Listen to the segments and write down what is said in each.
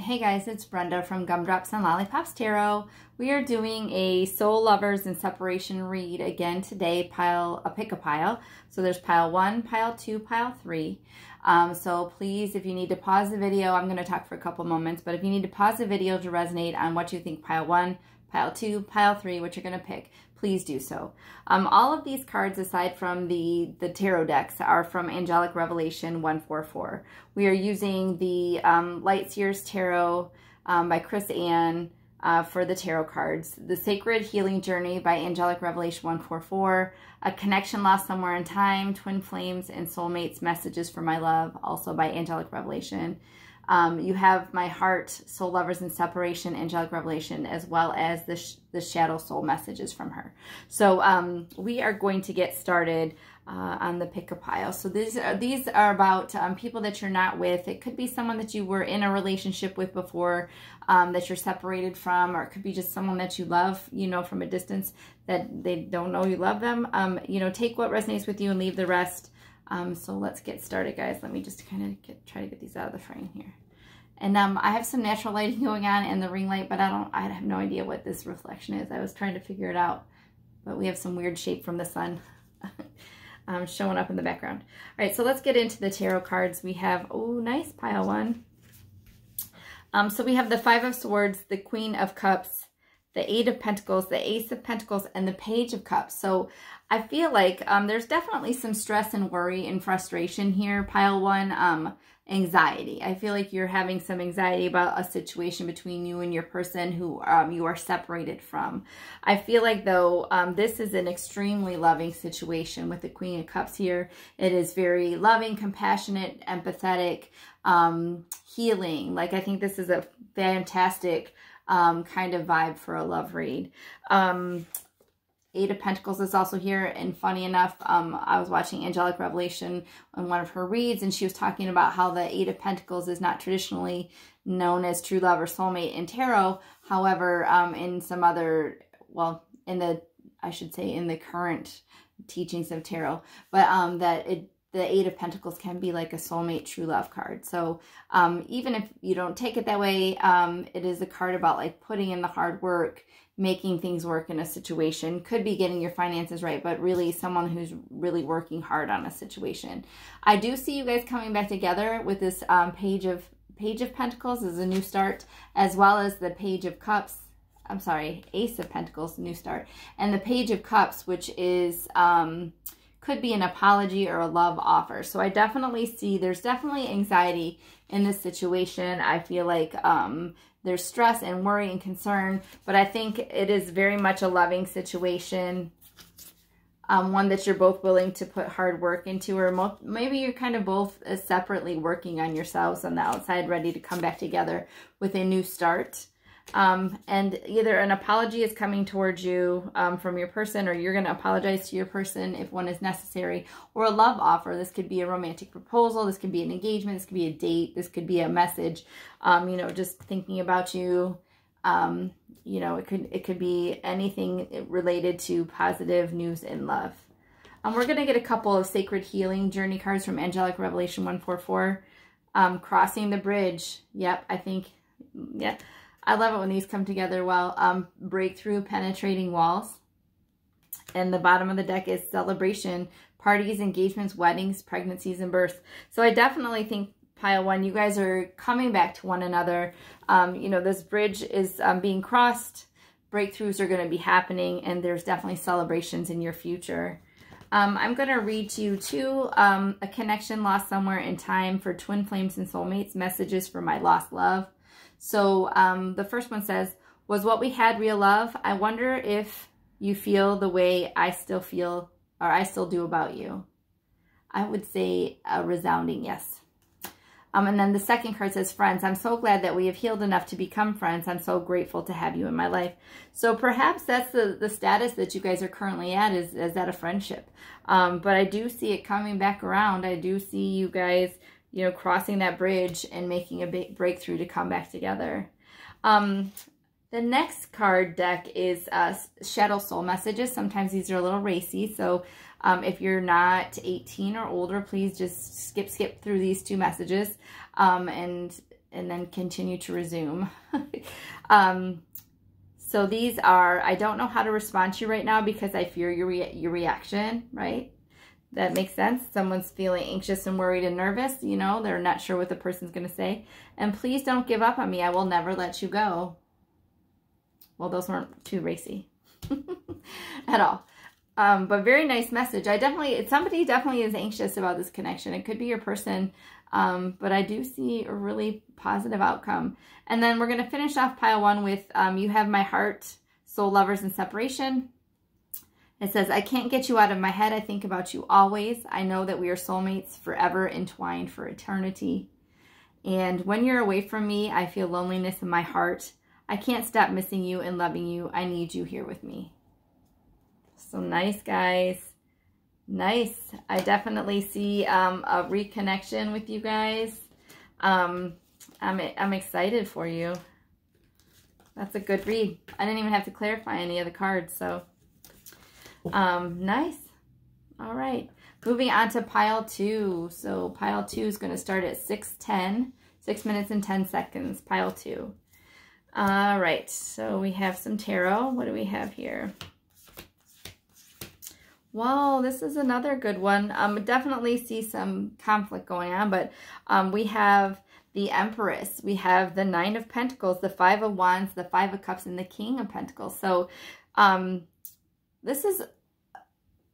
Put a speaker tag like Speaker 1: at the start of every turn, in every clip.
Speaker 1: Hey guys, it's Brenda from Gumdrops and Lollipops Tarot. We are doing a Soul Lovers and Separation read again today, pick a pile. So there's pile 1, pile 2, pile 3. So please, if you need to pause the video, I'm going to talk for a couple moments, but if you need to pause the video to resonate on what you think pile 1, pile 2, pile 3, what you're going to pick, please do so. All of these cards, aside from the tarot decks, are from Angelic Revelation 144. We are using the Lightseer's Tarot by Chris Ann for the tarot cards. The Sacred Healing Journey by Angelic Revelation 144. A Connection Lost Somewhere in Time, Twin Flames and Soulmates, Messages for My Love, also by Angelic Revelation. You have My Heart, Soul Lovers and Separation, Angelic Revelation, as well as the Shadow Soul Messages from her. So we are going to get started on the pick a pile. So these are about people that you're not with. It could be someone that you were in a relationship with before that you're separated from, or it could be just someone that you love, you know, from a distance that they don't know you love them. You know, take what resonates with you and leave the rest. So let's get started, guys. Let me just kind of try to get these out of the frame here. And I have some natural lighting going on and the ring light, but I have no idea what this reflection is. I was trying to figure it out, but we have some weird shape from the sun showing up in the background. All right, so let's get into the tarot cards. We have, oh, nice, pile 1. So we have the 5 of Swords, the Queen of Cups, the 8 of Pentacles, the Ace of Pentacles, and the Page of Cups. So I feel like there's definitely some stress and worry and frustration here. Pile 1, anxiety. I feel like you're having some anxiety about a situation between you and your person who you are separated from. I feel like, though, this is an extremely loving situation with the Queen of Cups here. It is very loving, compassionate, empathetic, healing. Like, I think this is a fantastic kind of vibe for a love read. 8 of Pentacles is also here, and funny enough, I was watching Angelic Revelation on one of her reads, and she was talking about how the 8 of Pentacles is not traditionally known as true love or soulmate in tarot. However, in some other, well, I should say in the current teachings of tarot, but the 8 of Pentacles can be like a soulmate true love card. So even if you don't take it that way, it is a card about like putting in the hard work, making things work in a situation. Could be getting your finances right, but really someone who's really working hard on a situation. I do see you guys coming back together with this Page of Pentacles as a new start, as well as the Page of Cups. I'm sorry, Ace of Pentacles, new start. And the Page of Cups, which is could be an apology or a love offer. So I definitely see there's definitely anxiety in this situation. I feel like there's stress and worry and concern, but I think it is very much a loving situation, one that you're both willing to put hard work into, or maybe you're kind of both separately working on yourselves on the outside, ready to come back together with a new start. And either an apology is coming towards you from your person, or you're going to apologize to your person if one is necessary, or a love offer. This could be a romantic proposal. This could be an engagement. This could be a date. This could be a message, you know, just thinking about you. You know, it could be anything related to positive news in love. We're going to get a couple of Sacred Healing Journey cards from Angelic Revelation 144. Crossing the Bridge. Yep, I think, yeah. I love it when these come together well. Breakthrough, Penetrating Walls. And the bottom of the deck is Celebration, Parties, Engagements, Weddings, Pregnancies, and Births. So I definitely think, pile 1, you guys are coming back to one another. You know, this bridge is being crossed. Breakthroughs are going to be happening, and there's definitely celebrations in your future. I'm going to read to you too, A Connection Lost Somewhere in Time for Twin Flames and Soulmates, Messages for My Lost Love. So the first one says, was what we had real love? I wonder if you feel the way I still feel, or I still do about you. I would say a resounding yes. And then the second card says, friends. I'm so glad that we have healed enough to become friends. I'm so grateful to have you in my life. So perhaps that's the status that you guys are currently at, is that a friendship. But I do see it coming back around. I do see you guys, you know, crossing that bridge and making a big breakthrough to come back together. The next card deck is Shadow Soul Messages. Sometimes these are a little racy, so if you're not 18 or older, please just skip through these 2 messages. And and then continue to resume. So these are, I don't know how to respond to you right now because I fear your reaction, right? That makes sense. Someone's feeling anxious and worried and nervous, you know, they're not sure what the person's going to say. And please don't give up on me. I will never let you go. Well, those weren't too racy at all. But very nice message. Somebody definitely is anxious about this connection. It could be your person, but I do see a really positive outcome. And then we're going to finish off pile 1 with, you have my heart, soul lovers, and separation. It says, I can't get you out of my head. I think about you always. I know that we are soulmates, forever entwined for eternity. And when you're away from me, I feel loneliness in my heart. I can't stop missing you and loving you. I need you here with me. So nice, guys. Nice. I definitely see a reconnection with you guys. I'm excited for you. That's a good read. I didn't even have to clarify any of the cards, so nice. All right. Moving on to pile 2. So pile 2 is going to start at 6:10, 6 minutes and 10 seconds. Pile 2. All right. So we have some tarot. What do we have here? Wow, this is another good one. Definitely see some conflict going on, but we have the Empress. We have the 9 of Pentacles, the 5 of Wands, the 5 of Cups, and the King of Pentacles. So this is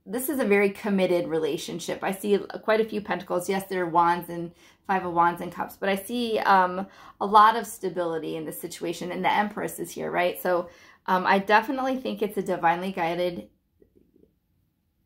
Speaker 1: a very committed relationship. I see quite a few Pentacles. Yes, there are Wands and 5 of Wands and Cups, but I see a lot of stability in this situation, and the Empress is here, right? So I definitely think it's a divinely guided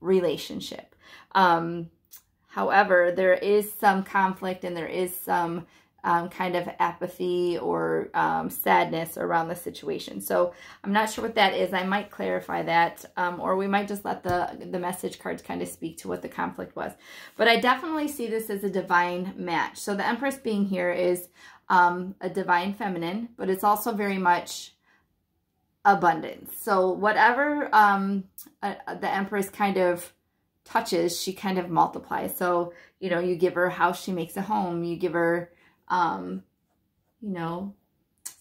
Speaker 1: relationship. However, there is some conflict and there is some kind of apathy or sadness around the situation. So I'm not sure what that is. I might clarify that, or we might just let the message cards kind of speak to what the conflict was. But I definitely see this as a divine match. So the Empress being here is a divine feminine, but it's also very much abundance. So whatever the Empress kind of touches, she kind of multiplies. So, you know, you give her a house, she makes a home. You give her, you know,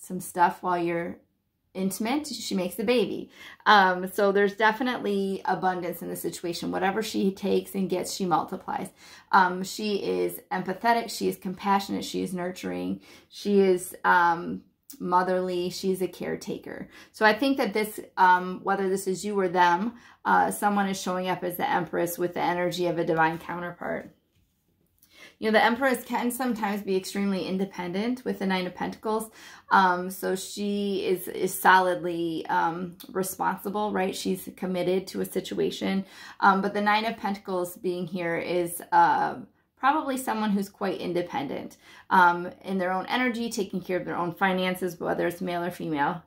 Speaker 1: some stuff while you're intimate, she makes a baby. So there's definitely abundance in the situation. Whatever she takes and gets, she multiplies. She is empathetic. She is compassionate. She is nurturing. She is motherly. She's a caretaker. So I think that this, whether this is you or them, someone is showing up as the Empress with the energy of a divine counterpart. You know, the Empress can sometimes be extremely independent with the 9 of Pentacles. So she is solidly responsible, right? She's committed to a situation. But the 9 of Pentacles being here is probably someone who's quite independent in their own energy, taking care of their own finances, whether it's male or female.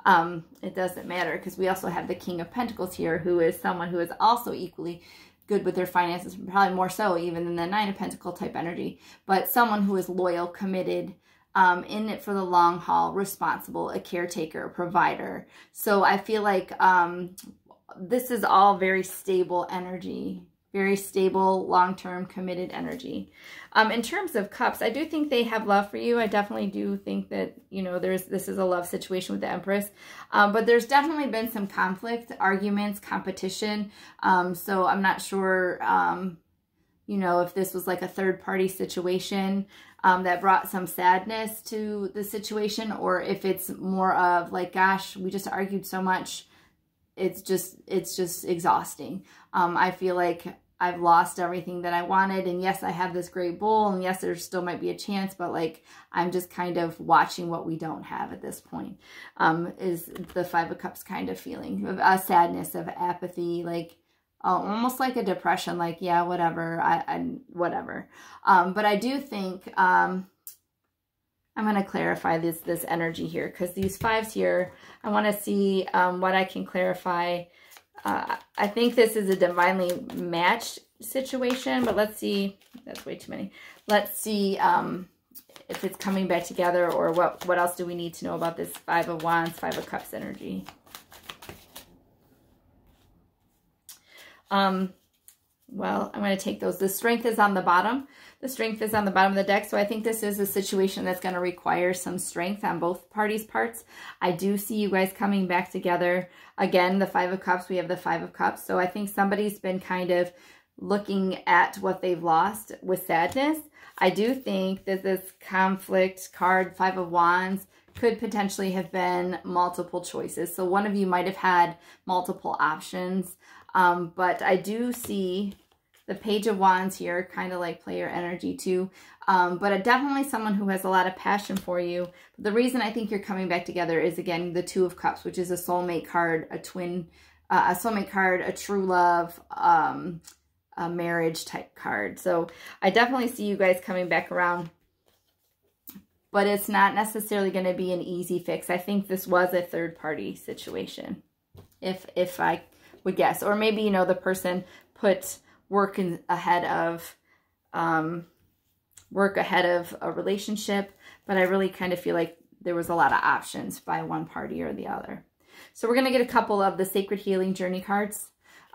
Speaker 1: It doesn't matter, because we also have the King of Pentacles here, who is someone who is also equally good with their finances, probably more so even than the 9 of Pentacle type energy, but someone who is loyal, committed, in it for the long haul, responsible, a caretaker, a provider. So I feel like this is all very stable energy, very stable, long-term, committed energy. In terms of Cups, I do think they have love for you. I definitely do think that, you know, this is a love situation with the Empress. But there's definitely been some conflict, arguments, competition. So I'm not sure, you know, if this was like a third-party situation that brought some sadness to the situation, or if it's more of like, gosh, we just argued so much, it's just exhausting. I feel like I've lost everything that I wanted, and yes, I have this great bowl, and yes, there still might be a chance, but like, I'm just kind of watching what we don't have at this point, is the 5 of Cups kind of feeling of a sadness, of apathy, like, almost like a depression, like, yeah, whatever, whatever. But I do think, I'm going to clarify this energy here, because these 5s here, I want to see what I can clarify. I think this is a divinely matched situation, but let's see. That's way too many. Let's see if it's coming back together, or what else do we need to know about this 5 of Wands, 5 of Cups energy. well, I'm going to take those. The Strength is on the bottom. The Strength is on the bottom of the deck. So I think this is a situation that's going to require some strength on both parties' parts. I do see you guys coming back together. Again, the Five of Cups, we have the Five of Cups. So I think somebody's been kind of looking at what they've lost with sadness. I do think that this conflict card, Five of Wands, could potentially have been multiple choices. So one of you might have had multiple options. But I do see the Page of Wands here, kind of like player energy too. But definitely someone who has a lot of passion for you. The reason I think you're coming back together is, again, the Two of Cups, which is a soulmate card, a soulmate card, a true love, a marriage type card. So I definitely see you guys coming back around. But it's not necessarily going to be an easy fix. I think this was a third party situation, if I would guess. Or maybe, you know, the person put work ahead of a relationship, but I really kind of feel like there was a lot of options by one party or the other. So we're going to get a couple of the Sacred Healing Journey cards.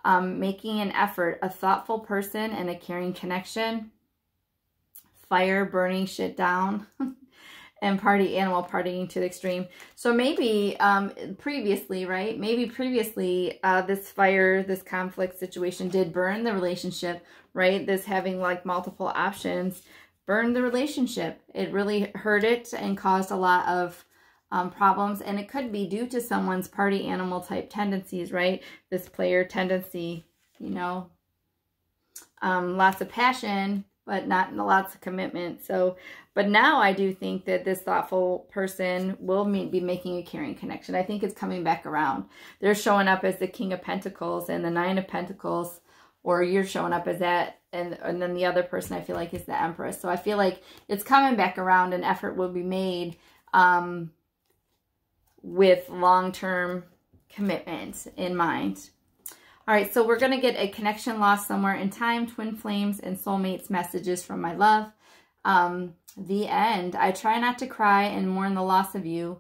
Speaker 1: Making an effort, a thoughtful person and a caring connection, fire, burning shit down, and party animal, partying to the extreme. So maybe previously, right? Maybe previously this fire, this conflict situation did burn the relationship, right? This having like multiple options burned the relationship. It really hurt it and caused a lot of problems. And it could be due to someone's party animal type tendencies, right? This player tendency, you know, lots of passion, but not lots of commitment. So, but now I do think that this thoughtful person will be making a caring connection. I think it's coming back around. They're showing up as the King of Pentacles and the Nine of Pentacles, or you're showing up as that, and then the other person I feel like is the Empress. So I feel like it's coming back around, and effort will be made with long-term commitment in mind. All right, so we're going to get a connection lost somewhere in time, twin flames and soulmates messages from my love. The end. I try not to cry and mourn the loss of you.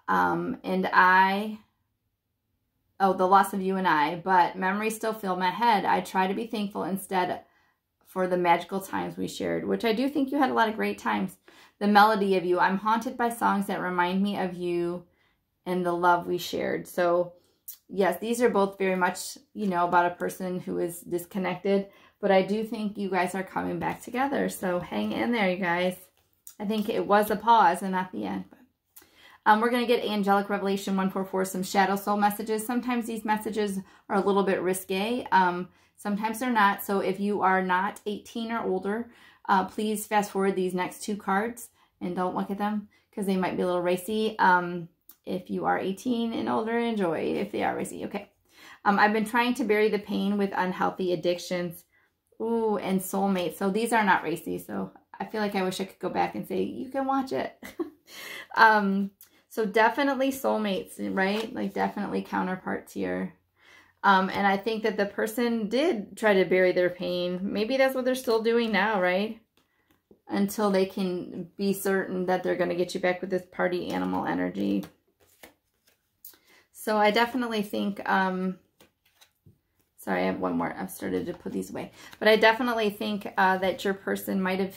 Speaker 1: The loss of you and I, but memories still fill my head. I try to be thankful instead for the magical times we shared, which I do think you had a lot of great times. The melody of you. I'm haunted by songs that remind me of you and the love we shared. So yes, these are both very much, you know, about a person who is disconnected, but I do think you guys are coming back together. So hang in there, you guys. I think it was a pause and not the end. But, we're going to get Angelic Revelation 144, some shadow soul messages. Sometimes these messages are a little bit risque. Sometimes they're not. So if you are not 18 or older, please fast forward these next two cards and don't look at them because they might be a little racy. If you are 18 and older, enjoy if they are racy. Okay. I've been trying to bury the pain with unhealthy addictions. Ooh, and soulmates. So these are not racy. So I feel like I wish I could go back and say, you can watch it. So definitely soulmates, right? Like definitely counterparts here. And I think that the person did try to bury their pain. Maybe that's what they're still doing now, right? Until they can be certain that they're going to get you back with this party animal energy. So I definitely think, sorry, I have one more. I've started to put these away. But I definitely think that your person might have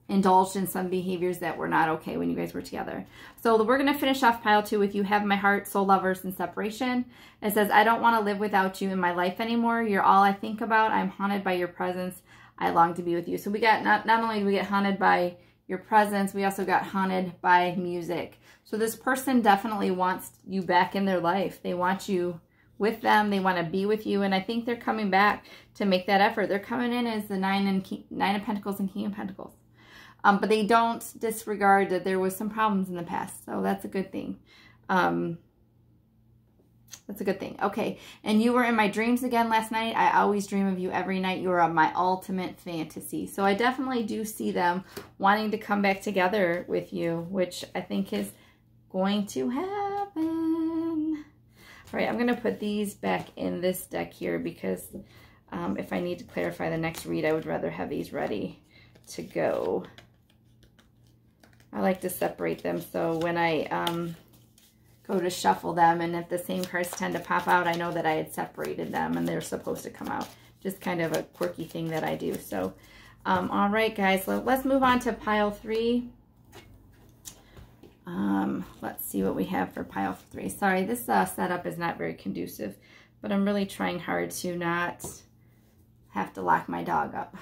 Speaker 1: indulged in some behaviors that were not okay when you guys were together. So we're going to finish off pile 2 with You Have My Heart, Soul Lovers, and Separation. It says, I don't want to live without you in my life anymore. You're all I think about. I'm haunted by your presence. I long to be with you. So we got, not only do we get haunted by your presence, we also got haunted by music. So this person definitely wants you back in their life. They want you with them. They want to be with you. And I think they're coming back to make that effort. They're coming in as the Nine of Pentacles and King of Pentacles. But they don't disregard that there was some problems in the past. So that's a good thing. That's a good thing. Okay. And you were in my dreams again last night. I always dream of you every night. You are my ultimate fantasy. So I definitely do see them wanting to come back together with you, which I think is going to happen. All right. I'm going to put these back in this deck here because if I need to clarify the next read, I would rather have these ready to go. I like to separate them so when I go to shuffle them, and if the same cards tend to pop out, I know that I had separated them and they're supposed to come out just kind of a quirky thing that I do. So, all right, guys, let's move on to pile 3. Let's see what we have for pile 3. Sorry, this setup is not very conducive, but I'm really trying hard to not have to lock my dog up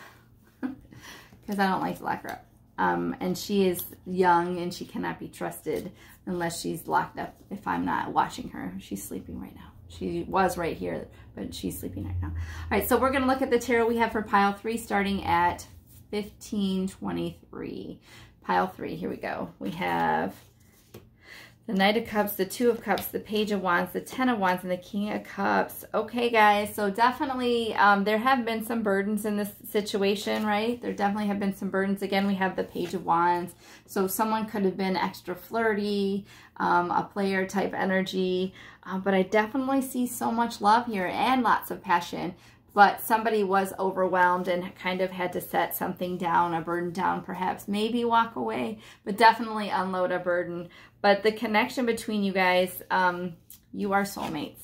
Speaker 1: because I don't like to lock her up. And she is young and she cannot be trusted unless she's locked up if I'm not watching her. She's sleeping right now. She was right here, but she's sleeping right now. All right, so we're going to look at the tarot we have for pile 3 starting at 1523. Pile 3, here we go. We have the Knight of Cups, the Two of Cups, the Page of Wands, the Ten of Wands, and the King of Cups. Okay, guys, so definitely there have been some burdens in this situation, right? There definitely have been some burdens. Again, we have the Page of Wands. So someone could have been extra flirty, a player type energy, but I definitely see so much love here and lots of passion. But somebody was overwhelmed and kind of had to set something down, a burden down perhaps, maybe walk away, but definitely unload a burden. But the connection between you guys, you are soulmates.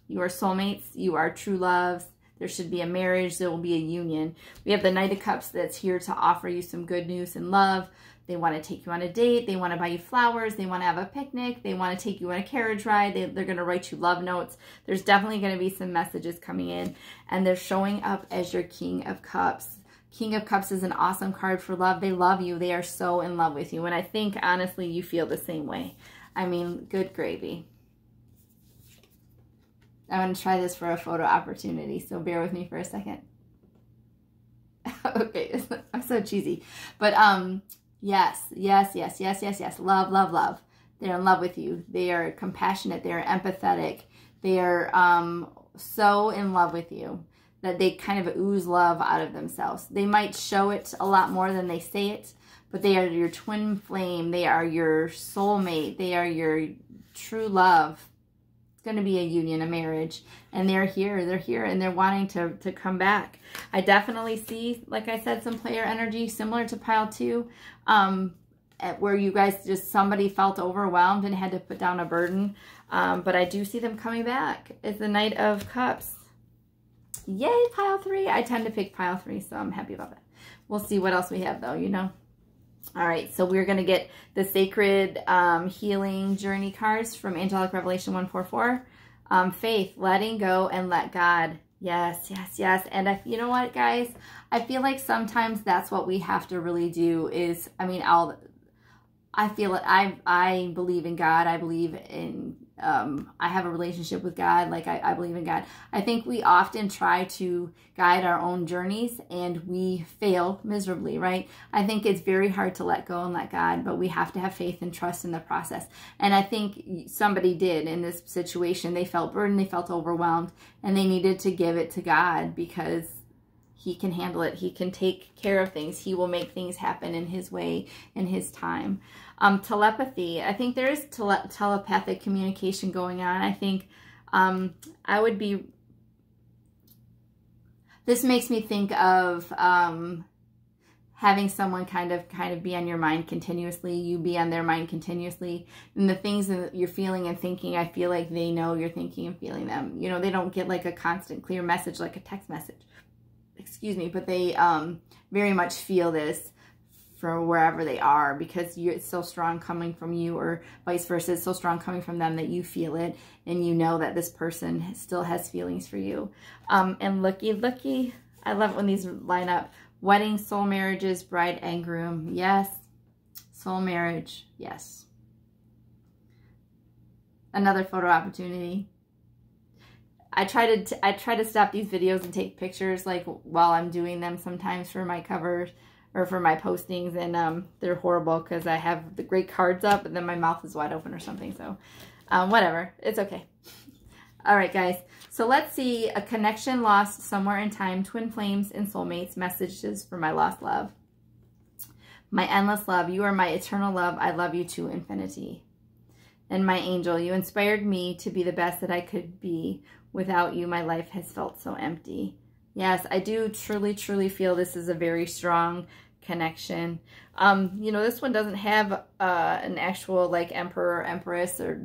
Speaker 1: You are soulmates. You are true loves. There should be a marriage. There will be a union. We have the Knight of Cups that's here to offer you some good news and love. They want to take you on a date. They want to buy you flowers. They want to have a picnic. They want to take you on a carriage ride. They're going to write you love notes. There's definitely going to be some messages coming in. And they're showing up as your King of Cups. King of Cups is an awesome card for love. They love you. They are so in love with you. And I think, honestly, you feel the same way. I mean, good gravy. I'm going to try this for a photo opportunity, so bear with me for a second. Okay, I'm so cheesy. But, yes, yes, yes, yes, yes, yes. Love, love, love. They're in love with you. They are compassionate. They are empathetic. They are so in love with you that they kind of ooze love out of themselves. They might show it a lot more than they say it, but they are your twin flame. They are your soulmate. They are your true love. It's going to be a union, a marriage, and they're here, and they're wanting to come back. I definitely see, like I said, some player energy similar to pile 2, where you guys just, somebody felt overwhelmed and had to put down a burden, but I do see them coming back. It's the Knight of Cups. Yay, pile 3. I tend to pick pile 3, so I'm happy about that. We'll see what else we have, though, you know. All right, so we're going to get the Sacred Healing Journey cards from Angelic Revelation 144. Faith, letting go and let God. Yes, yes, yes. And you know what, guys? I feel like sometimes that's what we have to really do is, I mean, I feel it. I believe in God. I believe in, I have a relationship with God. Like I believe in God. I think we often try to guide our own journeys and we fail miserably, right? I think it's very hard to let go and let God, but we have to have faith and trust in the process. And I think somebody did in this situation. They felt burdened. They felt overwhelmed and they needed to give it to God because He can handle it. He can take care of things. He will make things happen in His way, in His time. Telepathy. I think there is telepathic communication going on. I think I would be... This makes me think of having someone kind of be on your mind continuously. You be on their mind continuously. And the things that you're feeling and thinking, I feel like they know you're thinking and feeling them. You know, they don't get like a constant clear message like a text message. Excuse me, but they very much feel this from wherever they are because it's so strong coming from you, or vice versa. It's so strong coming from them that you feel it and you know that this person still has feelings for you. And looky, I love it when these line up. Wedding, soul marriages, bride and groom. Yes. Soul marriage. Yes. Another photo opportunity. I try to stop these videos and take pictures like while I'm doing them sometimes for my covers or for my postings, and they're horrible because I have the great cards up and then my mouth is wide open or something. So whatever, it's okay. All right, guys. So let's see a connection lost somewhere in time. Twin flames and soulmates. Messages for my lost love. My endless love. You are my eternal love. I love you to infinity. And my angel, you inspired me to be the best that I could be. Without you, my life has felt so empty. Yes, I do truly, truly feel this is a very strong connection. You know, this one doesn't have an actual like Emperor or Empress or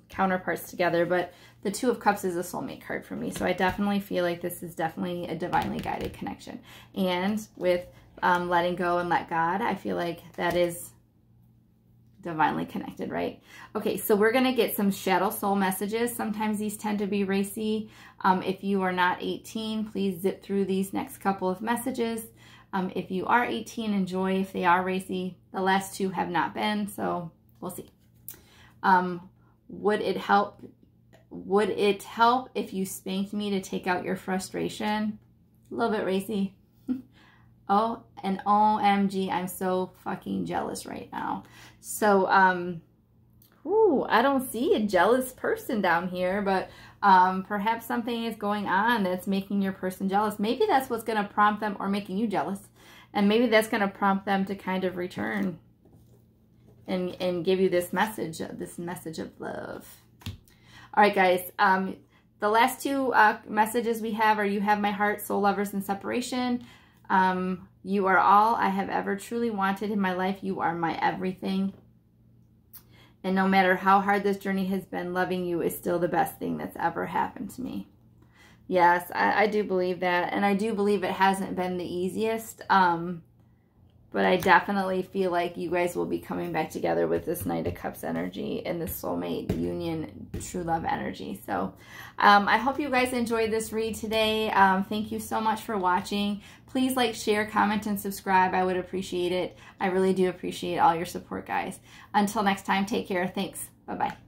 Speaker 1: counterparts together, but the Two of Cups is a soulmate card for me. So I definitely feel like this is definitely a divinely guided connection. And with letting go and let God, I feel like that is divinely connected, right? Okay, so we're going to get some shadow soul messages. Sometimes these tend to be racy. If you are not 18, please zip through these next couple of messages. If you are 18, enjoy. If they are racy, the last two have not been, so we'll see. Would it help if you spanked me to take out your frustration? A little bit racy. Oh, and OMG, I'm so fucking jealous right now. So, I don't see a jealous person down here, but perhaps something is going on that's making your person jealous. Maybe that's what's going to prompt them, or making you jealous. And maybe that's going to prompt them to kind of return and give you this message of love. All right, guys. The last two messages we have are: you have my heart, soul lovers, and separation. You are all I have ever truly wanted in my life. You are my everything. And no matter how hard this journey has been, loving you is still the best thing that's ever happened to me. Yes, I do believe that. And I do believe it hasn't been the easiest. But I definitely feel like you guys will be coming back together with this Knight of Cups energy and this soulmate union, true love energy. So I hope you guys enjoyed this read today. Thank you so much for watching. Please like, share, comment, and subscribe. I would appreciate it. I really do appreciate all your support, guys. Until next time, take care. Thanks. Bye-bye.